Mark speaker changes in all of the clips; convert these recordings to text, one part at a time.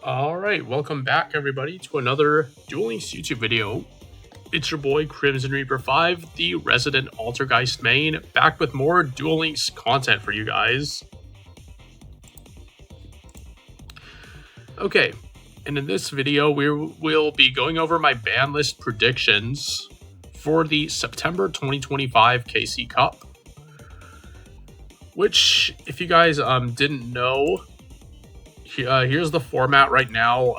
Speaker 1: Alright, welcome back everybody to another Duel Links YouTube video. It's your boy Crimson Reaper 5, the resident Altergeist main, back with more Duel Links content for you guys. Okay, and in this video we will be going over my ban list predictions for the September 2025 KC Cup. Which, if you guys didn't know, here's the format right now.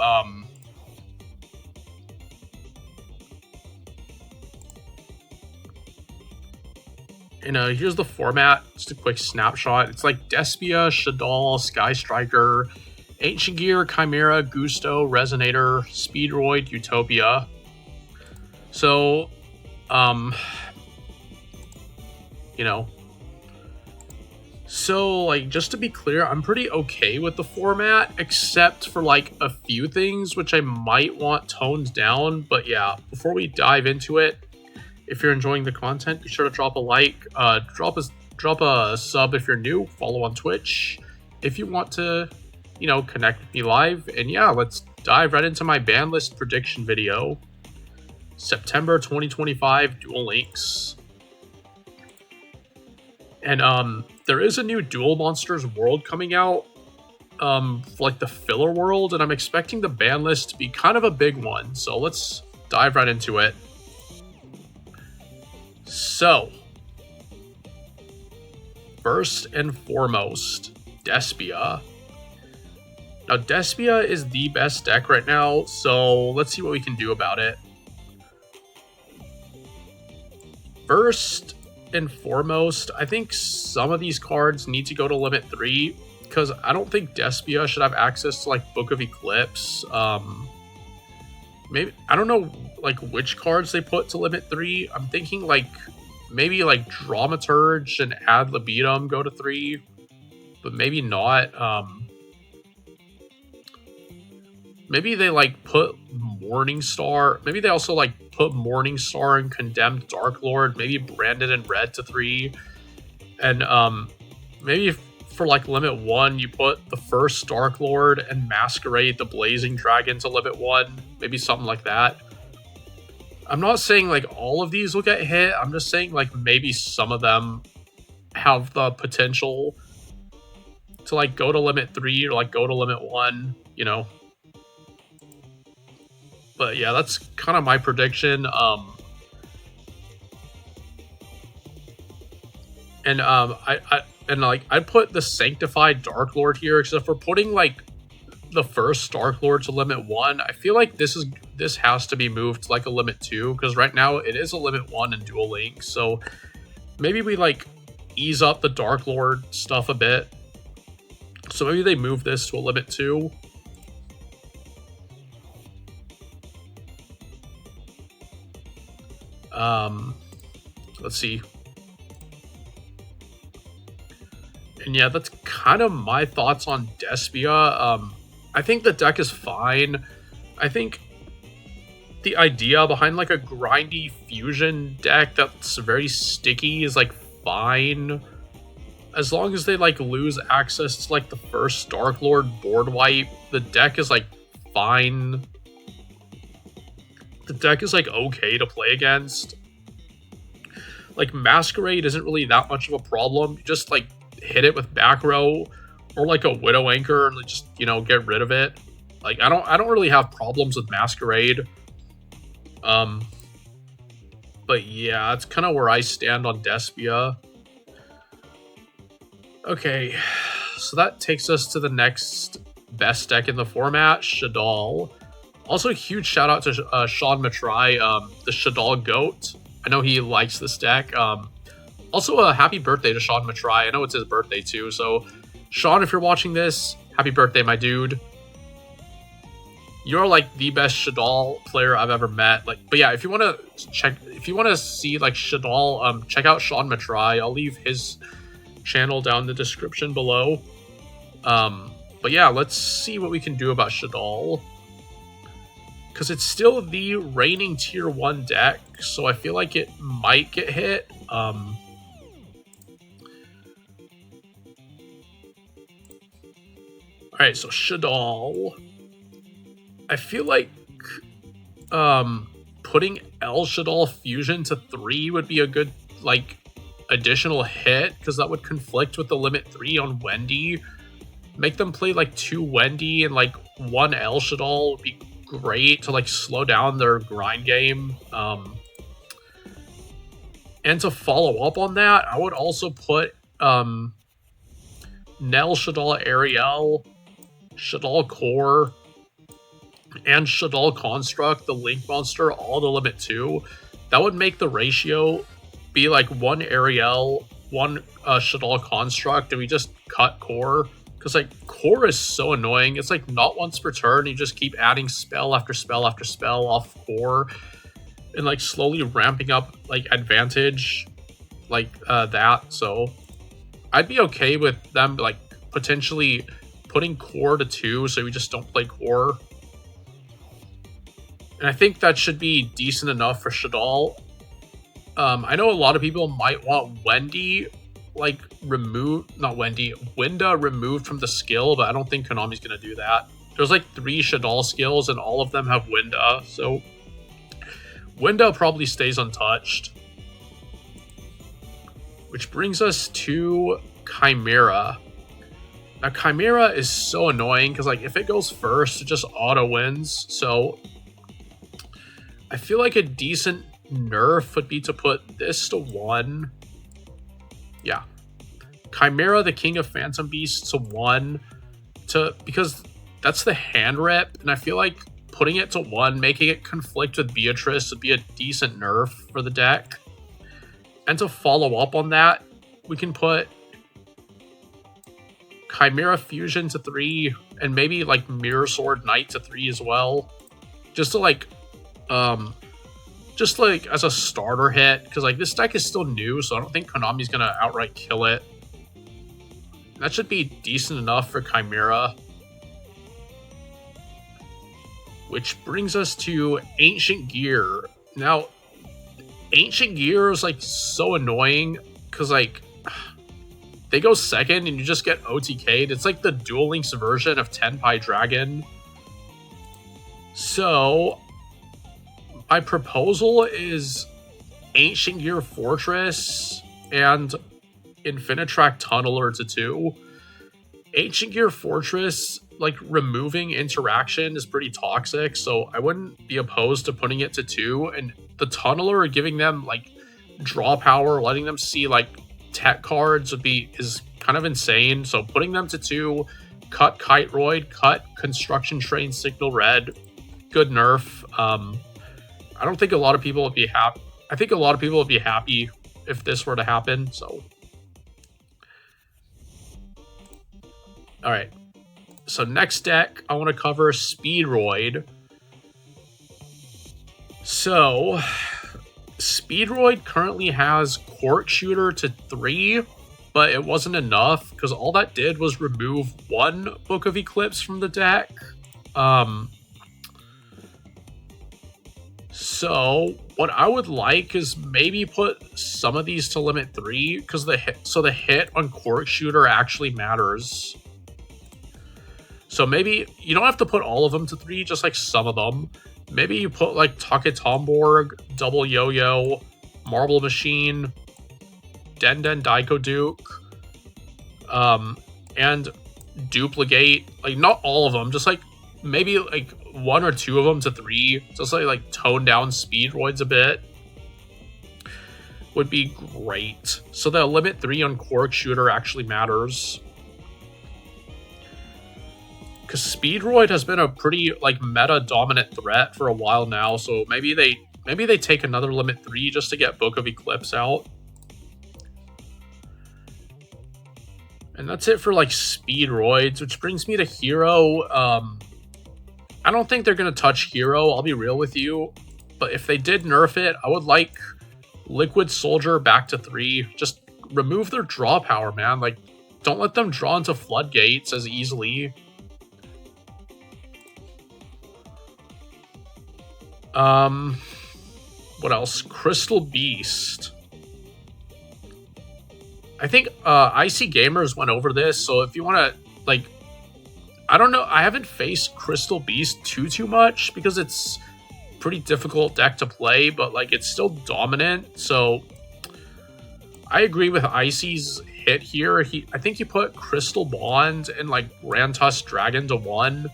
Speaker 1: Here's the format. Just a quick snapshot. It's like Despia, Shaddoll, Sky Striker, Ancient Gear, Chimera, Gusto, Resonator, Speedroid, Utopia. So, So, like, just to be clear, I'm pretty okay with the format, except for, like, a few things which I might want toned down. But yeah, before we dive into it, if you're enjoying the content, be sure to drop a like, drop a sub if you're new, follow on Twitch if you want to, connect with me live. And yeah, let's dive right into my ban list prediction video. September 2025 Duel Links. And there is a new Duel Monsters world coming out, like the filler world, and I'm expecting the ban list to be kind of a big one. So let's dive right into it. So, first and foremost, Despia. Now, Despia is the best deck right now, so let's see what we can do about it. First and foremost, I think some of these cards need to go to limit 3, because I don't think Despia should have access to, like, Book of Eclipse. Maybe, I don't know, like, which cards they put to limit 3. I'm thinking, like, maybe, like, Dramaturge and Ad Libitum go to 3, but maybe not. Maybe they, like, put Morningstar. Maybe they also, like, put Morningstar and Condemned Dark Lord. Maybe Branded and Red to 3. And, maybe for, like, limit 1, you put the first Dark Lord and Masquerade the Blazing Dragon to limit 1. Maybe something like that. I'm not saying, like, all of these will get hit. I'm just saying, like, maybe some of them have the potential to, like, go to limit 3 or, like, go to limit 1, But yeah, that's kind of my prediction. I'd put the Sanctified Dark Lord here, because if we're putting, like, the first Dark Lord to limit 1, I feel like this has to be moved to, like, a limit 2, because right now it is a limit 1 in Duel Links. So maybe we, like, ease up the Dark Lord stuff a bit. So maybe they move this to a limit 2. Let's see. And yeah, that's kind of my thoughts on Despia. I think the deck is fine. I think the idea behind, like, a grindy fusion deck that's very sticky is, like, fine. As long as they, like, lose access to, like, the first Dark Lord board wipe, the deck is, like, fine. The deck is, like, okay to play against. Like, Masquerade isn't really that much of a problem. You just, like, hit it with back row or, like, a Widow Anchor and just, get rid of it. Like, I don't really have problems with Masquerade. But yeah, that's kind of where I stand on Despia. Okay, so that takes us to the next best deck in the format, Shaddoll. Also, a huge shout out to Sean Matry, the Shaddoll GOAT. I know he likes this deck. Also, a happy birthday to Sean Matry. I know it's his birthday too. So, Sean, if you're watching this, happy birthday, my dude. You're, like, the best Shaddoll player I've ever met. Like, but yeah, if you want to see, like, Shaddoll, check out Sean Matry. I'll leave his channel down in the description below. But yeah, let's see what we can do about Shaddoll, because it's still the reigning tier 1 deck, so I feel like it might get hit. Alright, so Shaddoll. I feel like putting El Shaddoll Fusion to 3 would be a good, like, additional hit, because that would conflict with the limit 3 on Wendy. Make them play, like, 2 Wendy and, like, 1 El Shaddoll would be great to, like, slow down their grind game. And to follow up on that, I would also put Nell Shaddoll Ariel, Shaddoll Core, and Shaddoll Construct, the Link Monster, all the limit 2. That would make the ratio be like 1 Ariel, 1 Shaddoll Construct, and we just cut Core. Because, like, Core is so annoying. It's like not once per turn, you just keep adding spell after spell after spell off Core. And, like, slowly ramping up, like, advantage like that. So I'd be okay with them, like, potentially putting Core to 2 so we just don't play Core. And I think that should be decent enough for Shaddoll. I know a lot of people might want Wendy, like, Winda removed from the skill, but I don't think Konami's going to do that. There's, like, 3 Shaddoll skills, and all of them have Winda, so Winda probably stays untouched. Which brings us to Chimera. Now, Chimera is so annoying, because, like, if it goes first, it just auto-wins, so I feel like a decent nerf would be to put this to 1. Yeah. Chimera, the King of Phantom Beasts, to 1. Because that's the hand rip, and I feel like putting it to 1, making it conflict with Beatrice would be a decent nerf for the deck. And to follow up on that, we can put Chimera Fusion to 3, and maybe, like, Mirror Sword Knight to 3 as well. Just to, like, just, like, as a starter hit, because, like, this deck is still new, so I don't think Konami's gonna outright kill it. That should be decent enough for Chimera. Which brings us to Ancient Gear. Now, Ancient Gear is, like, so annoying, because, like, they go second and you just get OTK'd. It's like the Duel Links version of Tenpai Dragon. So my proposal is Ancient Gear Fortress and Infinitrack Tunneler to 2. Ancient Gear Fortress, like, removing interaction is pretty toxic, so I wouldn't be opposed to putting it to 2. And the Tunneler, giving them, like, draw power, letting them see, like, tech cards is kind of insane. So putting them to 2, cut Kiteroid, cut Construction Train Signal Red, good nerf. I don't think a lot of people would be happy. I think a lot of people would be happy if this were to happen. So, all right. So next deck, I want to cover Speedroid. So Speedroid currently has Cork Shooter to 3, but it wasn't enough because all that did was remove 1 Book of Eclipse from the deck. So what I would like is maybe put some of these to limit 3, because the hit on Cork Shooter actually matters. So maybe you don't have to put all of them to 3, just like some of them. Maybe you put, like, Taketomborg, Double Yo-Yo, Marble Machine, Den Daiko Duke, and Duplicate. Like, not all of them, just, like, maybe, like, 1 or 2 of them to 3. Just, like tone down Speedroids a bit. Would be great. So the limit 3 on Cork Shooter actually matters. Because Speedroid has been a pretty, like, meta-dominant threat for a while now, so maybe they take another limit 3 just to get Book of Eclipse out. And that's it for, like, Speedroids, which brings me to Hero. I don't think they're going to touch Hero, I'll be real with you. But if they did nerf it, I would like Liquid Soldier back to 3. Just remove their draw power, man. Like, don't let them draw into Floodgates as easily. What else? Crystal Beast. I think Icy Gamers went over this, so if you want to, like, I don't know. I haven't faced Crystal Beast too much because it's pretty difficult deck to play, but like it's still dominant. So I agree with Icy's hit here. I think he put Crystal Bond and like Rantus Dragon to 1,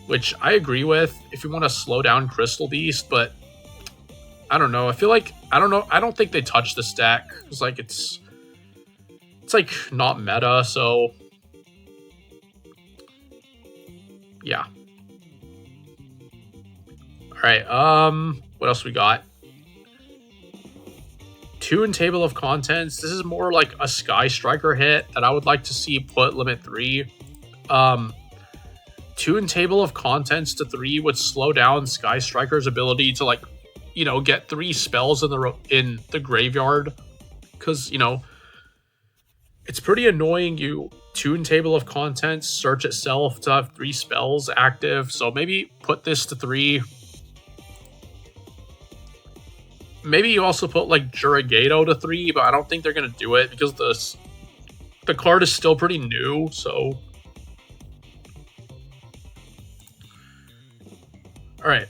Speaker 1: which I agree with if you want to slow down Crystal Beast, but I don't know. I feel like I don't think they touch this deck. It's like it's like not meta, so yeah. Alright, what else we got? Tune Table of Contents. This is more like a Sky Striker hit that I would like to see put limit 3. Tune Table of Contents to 3 would slow down Sky Striker's ability to, like, you know, get 3 spells in the graveyard. Because, you know, it's pretty annoying. You Tune Table of Contents, search itself to have 3 spells active. So maybe put this to 3. Maybe you also put, like, Jurigato to 3, but I don't think they're going to do it because the card is still pretty new, so... Alright.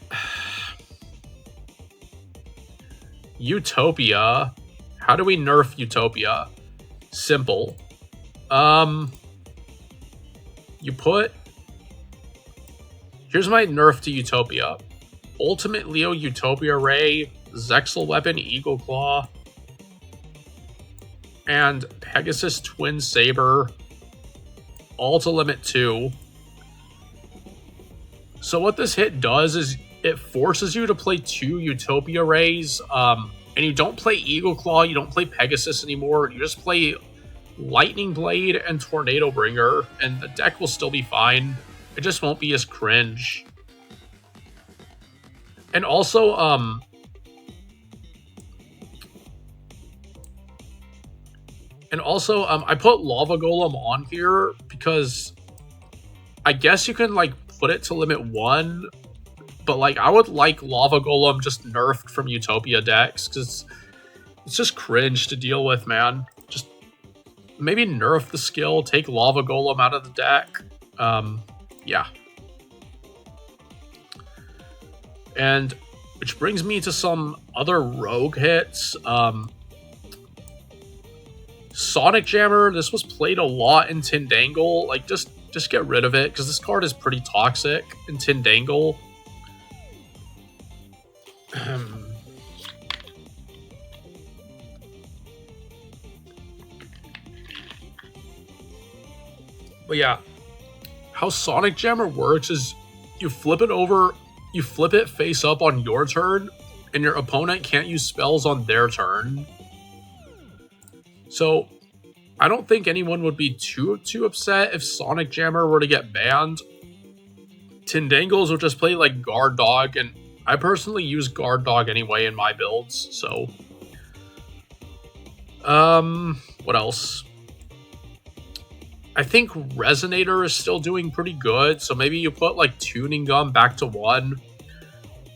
Speaker 1: Utopia. How do we nerf Utopia? Simple. You put... Here's my nerf to Utopia. Ultimate Leo Utopia Ray, Zexal Weapon Eagle Claw, and Pegasus Twin Saber, all to limit 2. So what this hit does is it forces you to play 2 Utopia Rays, and you don't play Eagle Claw, you don't play Pegasus anymore, you just play Lightning Blade and Tornado Bringer, and the deck will still be fine. It just won't be as cringe. And also, I put Lava Golem on here because I guess you can, like, put it to limit 1, but, like, I would like Lava Golem just nerfed from Utopia decks because it's just cringe to deal with, man. Just maybe nerf the skill, take Lava Golem out of the deck. Yeah. And which brings me to some other rogue hits. Sonic Jammer, this was played a lot in Tindangle. Like, just get rid of it, because this card is pretty toxic in Tindangle. But yeah, how Sonic Jammer works is you flip it over, you flip it face up on your turn, and your opponent can't use spells on their turn. So, I don't think anyone would be too upset if Sonic Jammer were to get banned. Tindangles would just play like Guard Dog, and I personally use Guard Dog anyway in my builds, so... what else? I think Resonator is still doing pretty good, so maybe you put like Tuning Gum back to 1.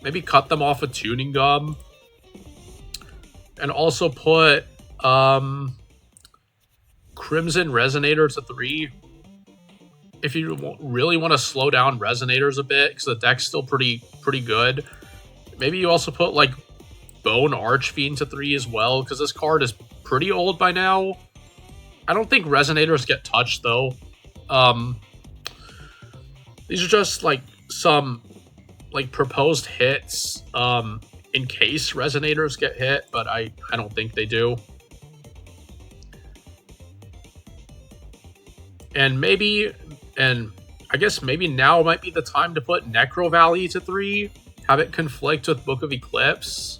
Speaker 1: Maybe cut them off of Tuning Gum. And also put Crimson Resonator to 3. If you really want to slow down Resonators a bit, because the deck's still pretty good. Maybe you also put like Bone Archfiend to 3 as well, because this card is pretty old by now. I don't think Resonators get touched though. These are just like some like proposed hits in case Resonators get hit, but I don't think they do. And I guess maybe now might be the time to put Necro Valley to 3, have it conflict with Book of Eclipse,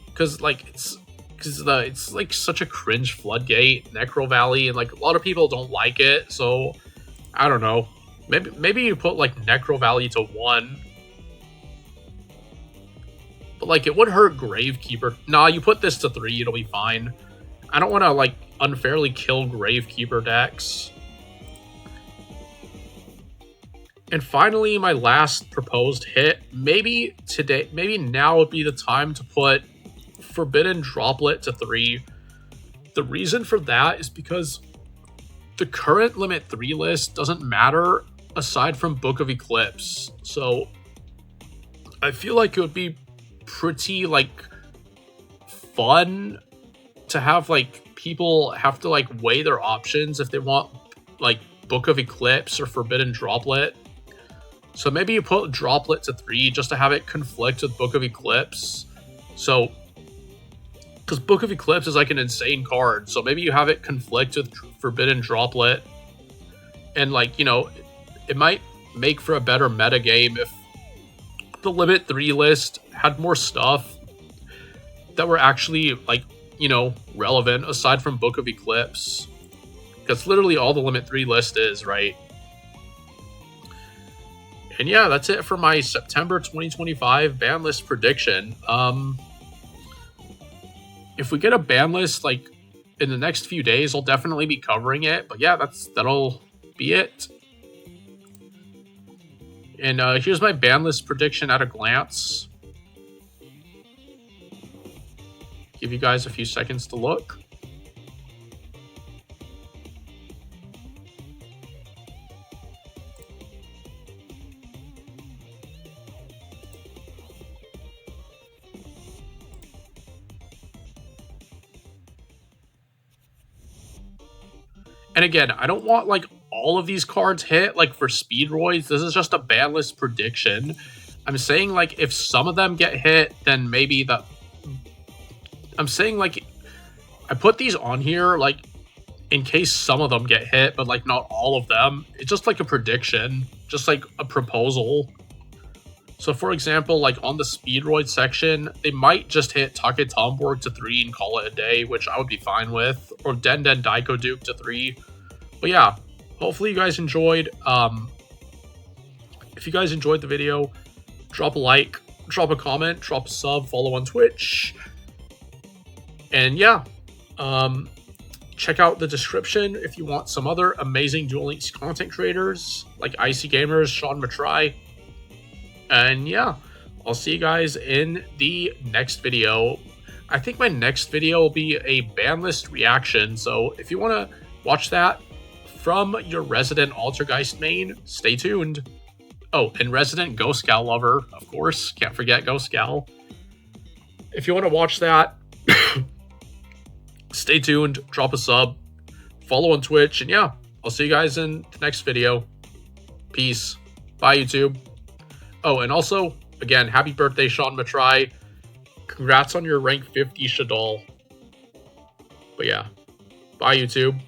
Speaker 1: because like it's like such a cringe floodgate, Necro Valley, and like a lot of people don't like it. So I don't know. Maybe you put like Necro Valley to 1. But like it would hurt Gravekeeper. Nah, you put this to 3, it'll be fine. I don't want to like unfairly kill Gravekeeper decks. And finally, my last proposed hit. Maybe now would be the time to put Forbidden Droplet to 3. The reason for that is because the current Limit 3 list doesn't matter aside from Book of Eclipse. So I feel like it would be pretty like fun to have like people have to like weigh their options if they want like Book of Eclipse or Forbidden Droplet. So maybe you put Droplet to 3 just to have it conflict with Book of Eclipse. So because Book of Eclipse is like an insane card, so maybe you have it conflict with Forbidden Droplet, and like, you know, it might make for a better meta game if the Limit 3 list had more stuff that were actually like, you know, relevant aside from Book of Eclipse. That's literally all the Limit 3 list is, right? And yeah, that's it for my September 2025 ban list prediction. If we get a ban list like in the next few days, I'll definitely be covering it. But yeah, that'll be it. And here's my ban list prediction at a glance. Give you guys a few seconds to look. And again, I don't want like all of these cards hit like for Speedroids. This is just a ban list prediction. I'm saying like if some of them get hit, then maybe that. I'm saying like I put these on here like in case some of them get hit, but like not all of them. It's just like a prediction, just like a proposal. So for example, like on the Speedroid section, they might just hit Take Tomborg to 3 and call it a day, which I would be fine with, or Den Daiko Duke to 3. But yeah, hopefully you guys enjoyed. If you guys enjoyed the video, drop a like, drop a comment, drop a sub, follow on Twitch. And yeah, check out the description if you want some other amazing Duel Links content creators like Icy Gamers, Sean Matry. And yeah, I'll see you guys in the next video. I think my next video will be a ban list reaction. So if you want to watch that from your resident Altergeist main, stay tuned. Oh, and resident Ghost Scowl lover, of course. Can't forget Ghost Scowl. If you want to watch that, stay tuned, drop a sub, follow on Twitch, and yeah, I'll see you guys in the next video. Peace. Bye, YouTube. Oh, and also, again, happy birthday, Sean Matry. Congrats on your rank 50 Shaddoll. But yeah, bye, YouTube.